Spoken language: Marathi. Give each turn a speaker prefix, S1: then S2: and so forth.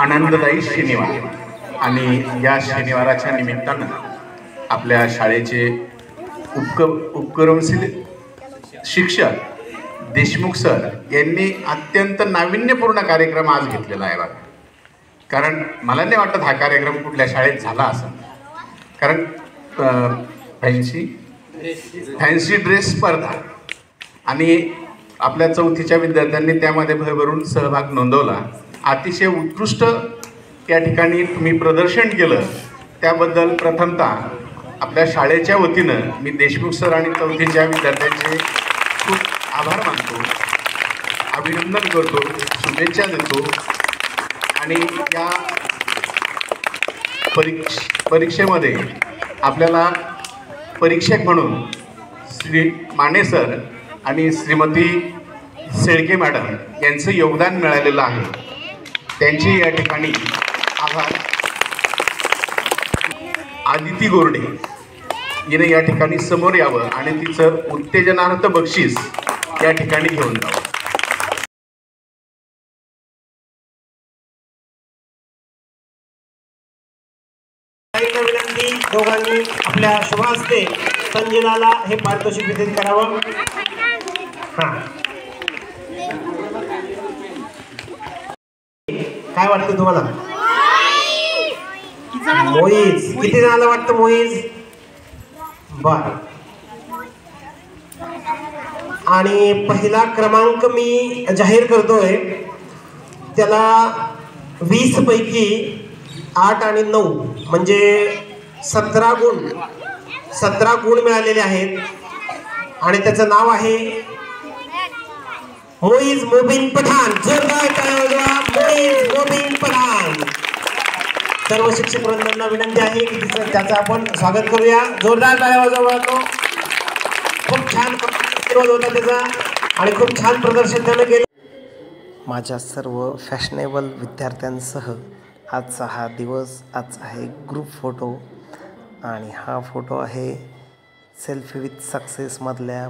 S1: आनंददायी शनिवार आणि या शनिवाराच्या निमित्तानं आपल्या शाळेचे उपक्रमशील शिक्षक देशमुख सर यांनी अत्यंत नाविन्यपूर्ण कार्यक्रम आज घेतलेला आहे बघा. कारण मला नाही वाटत हा कार्यक्रम कुठल्या शाळेत झाला असं. कारण फॅन्सी ड्रेस स्पर्धा आणि आपल्या चौथीच्या विद्यार्थ्यांनी त्यामध्ये भरभरून सहभाग नोंदवला. अतिशय उत्कृष्ट या ठिकाणी तुम्ही प्रदर्शन केलं त्याबद्दल प्रथमतः आपल्या शाळेच्या वतीनं मी देशमुख सर आणि चौथीच्या विद्यार्थ्यांचे खूप आभार मानतो, अभिनंदन करतो, शुभेच्छा देतो. आणि या परीक्षेमध्ये आपल्याला परीक्षक म्हणून श्री माने सर आणि श्रीमती शेळके मॅडम यांचं योगदान मिळालेलं आहे. त्यांचे या ठिकाणी आभार. आदिती गोरडे हिने या ठिकाणी समोर यावं आणि तिचं उत्तेजनार्थ बक्षीस या ठिकाणी घेऊन जावं.
S2: विनंती, दोघांनी आपल्या शुभ हस्ते संजनाला हे पारितोषिक वितरित करावं. काय वाटतं तुम्हाला? मोईज. किती जणांना वाटतं मोईज? बर. आणि पहिला क्रमांक मी जाहीर करतोय. त्याला 20 पैकी 8 आणि 9 म्हणजे 17 गुण मिळालेले आहेत. आणि त्याचं नाव आहे मोईज मोबिन पठाण. जोरदार टाळ्या वाजवा. मोईज मोबिन पठाण. सर्व शिक्षक वृंदांना विनंती आहे की त्याचं आपण स्वागत करूया. जोरदार टाळ्या वाजवा. खूप छान विरोध होता त्याचा आणि खूप छान प्रदर्शन त्यानं केलं.
S3: माझ्या सर्व फॅशनेबल विद्यार्थ्यांसह आजचा हा दिवस, आजचा आहे ग्रुप फोटो आणि हा फोटो आहे सेल्फी विथ सक्सेसमधल्या